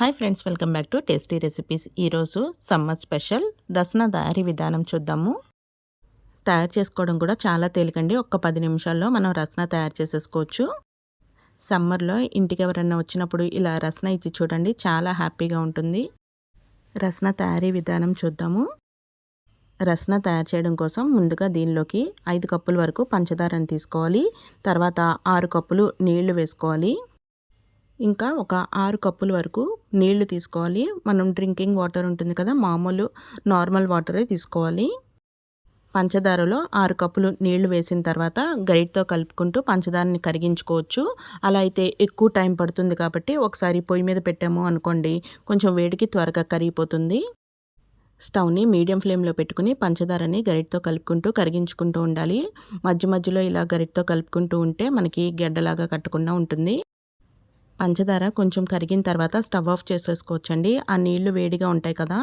Hi friends, welcome back to tasty recipes. ఈరోజు summer special Rasna తయారీ విధానం చూద్దాము. తయారు చేసుకోవడం కూడా చాలా తేలికండి. ఒక్క 10 నిమిషాల్లో మనం రస్నా తయారు చేసేసుకోవచ్చు. సమ్మర్లో ఇంటికి ఎవరన్నా వచ్చినప్పుడు ఇలా రస్నా ఇచ్చి చూడండి, చాలా హ్యాపీగా ఉంటుంది. రస్నా తయారీ విధానం చూద్దాము. రస్నా తయారు చేయడం కోసం ముందుగా దీనిలోకి 5 కప్పుల వరకు పంచదారని తీసుకోవాలి. తర్వాత 6 కప్పులు నీళ్లు వేసుకోవాలి. ఇంకా ఒక 6 కప్పుల వరకు నీళ్లు తీసుకోవాలి. మనం డ్రింకింగ్ వాటర్ ఉంటుంది కదా, మామూలు నార్మల్ వాటరే తీసుకోవాలి. పంచదారలో 6 కప్పులు నీళ్లు వేసిన తర్వాత గరిటతో కలుపుకుంటూ పంచదారని కరిగించుకోవచ్చు. అలా అయితే ఎక్కువ టైం పడుతుంది కాబట్టి ఒకసారి పొయ్యి మీద పెట్టాము అనుకోండి, కొంచెం వేడికి త్వరగా కరిగిపోతుంది. స్టవ్ని మీడియం ఫ్లేమ్లో పెట్టుకుని పంచదారని గరిటతో కలుపుకుంటూ కరిగించుకుంటూ ఉండాలి. మధ్య మధ్యలో ఇలా గరిటతో కలుపుకుంటూ ఉంటే మనకి గడ్డలాగా కట్టకుండా ఉంటుంది. పంచదార కొంచెం కరిగిన తర్వాత స్టవ్ ఆఫ్ చేసేసుకోవచ్చండి. ఆ నీళ్లు వేడిగా ఉంటాయి కదా,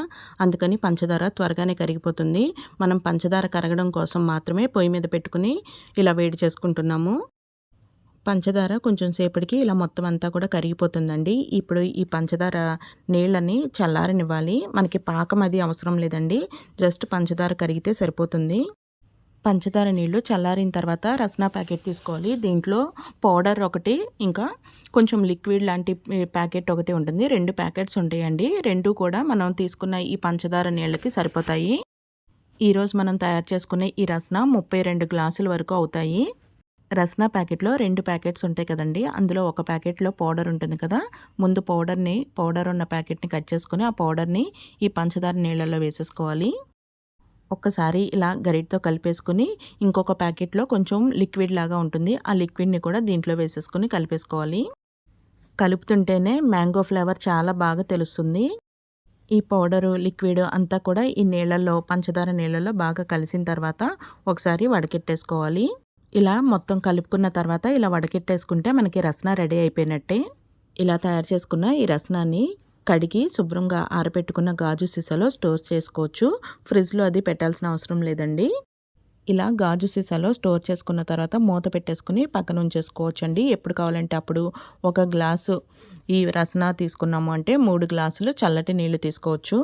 అందుకని పంచదార త్వరగానే కరిగిపోతుంది. మనం పంచదార కరగడం కోసం మాత్రమే పొయ్యి మీద పెట్టుకుని ఇలా వేడి చేసుకుంటున్నాము. పంచదార కొంచెం సేపటికి ఇలా మొత్తం అంతా కూడా కరిగిపోతుందండి. ఇప్పుడు ఈ పంచదార నీళ్ళని చల్లారనివ్వాలి. మనకి పాకం అది అవసరం లేదండి, జస్ట్ పంచదార కరిగితే సరిపోతుంది. పంచదార నీళ్ళు చల్లారిన తర్వాత రస్నా ప్యాకెట్ తీసుకోవాలి. దీంట్లో పౌడర్ ఒకటి, ఇంకా కొంచెం లిక్విడ్ లాంటి ప్యాకెట్ ఒకటి ఉంటుంది. 2 ప్యాకెట్స్ ఉంటాయండి. 2 కూడా మనం తీసుకున్న ఈ పంచదార నీళ్ళకి సరిపోతాయి. ఈరోజు మనం తయారు చేసుకునే ఈ రస్నా 32 గ్లాసుల వరకు అవుతాయి. రస్నా ప్యాకెట్లో 2 ప్యాకెట్స్ ఉంటాయి కదండి, అందులో ఒక ప్యాకెట్లో పౌడర్ ఉంటుంది కదా. ముందు పౌడర్ ఉన్న ప్యాకెట్ని కట్ చేసుకుని ఆ పౌడర్ని ఈ పంచదార నీళ్ళల్లో వేసేసుకోవాలి. ఒక్కసారి ఇలా గరిటతో కలిపేసుకుని ఇంకొక ప్యాకెట్లో కొంచెం లిక్విడ్ లాగా ఉంటుంది, ఆ లిక్విడ్ని కూడా దీంట్లో వేసేసుకుని కలిపేసుకోవాలి. కలుపుతుంటేనే మ్యాంగో ఫ్లేవర్ చాలా బాగా తెలుస్తుంది. ఈ పౌడరు లిక్విడ్ అంతా కూడా ఈ నీళ్ళల్లో, పంచదార నీళ్ళల్లో బాగా కలిసిన తర్వాత ఒకసారి వడకెట్టేసుకోవాలి. ఇలా మొత్తం కలుపుకున్న తర్వాత ఇలా వడకెట్టేసుకుంటే మనకి రస్నా రెడీ అయిపోయినట్టే. ఇలా తయారు చేసుకున్న ఈ రస్నాన్ని కడిగి శుభ్రంగా ఆరబెట్టుకున్న గాజు సీసాలో స్టోర్ చేసుకోవచ్చు. ఫ్రిడ్జ్లో అది పెట్టాల్సిన అవసరం లేదండి. ఇలా గాజు సీసాలో స్టోర్ చేసుకున్న తర్వాత మూత పెట్టేసుకుని పక్కన ఉంచేసుకోవచ్చు అండి. ఎప్పుడు కావాలంటే అప్పుడు. ఒక గ్లాసు ఈ రస్నా తీసుకున్నాము అంటే 3 గ్లాసులు చల్లటి నీళ్లు తీసుకోవచ్చు.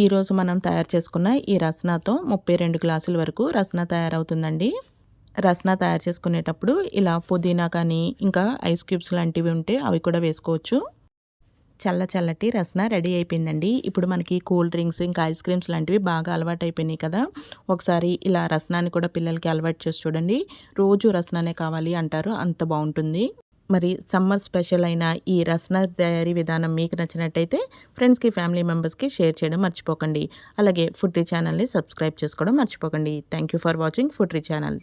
ఈరోజు మనం తయారు చేసుకున్న ఈ రస్నాతో 32 గ్లాసుల వరకు రస్నా తయారవుతుందండి. రస్నా తయారు చేసుకునేటప్పుడు ఇలా పుదీనా కానీ ఇంకా ఐస్ క్యూబ్స్ లాంటివి ఉంటే అవి కూడా వేసుకోవచ్చు. చల్లటి రస్నా రెడీ అయిపోయిందండి. ఇప్పుడు మనకి కూల్ డ్రింక్స్ ఇంకా ఐస్ క్రీమ్స్ లాంటివి బాగా అలవాటు అయిపోయినాయి కదా. ఒకసారి ఇలా రస్నాన్ని కూడా పిల్లలకి అలవాటు చేసి చూడండి. రోజు రస్నానే కావాలి అంటారు, అంత బాగుంటుంది. మరి సమ్మర్ స్పెషల్ అయిన ఈ రస్నా తయారీ విధానం మీకు నచ్చినట్టయితే ఫ్రెండ్స్కి, ఫ్యామిలీ మెంబర్స్కి షేర్ చేయడం మర్చిపోకండి. అలాగే ఫుడ్రీ ఛానల్ని సబ్స్క్రైబ్ చేసుకోవడం మర్చిపోకండి. థ్యాంక్ యూ ఫర్ వాచింగ్ ఫుడ్రీ ఛానల్.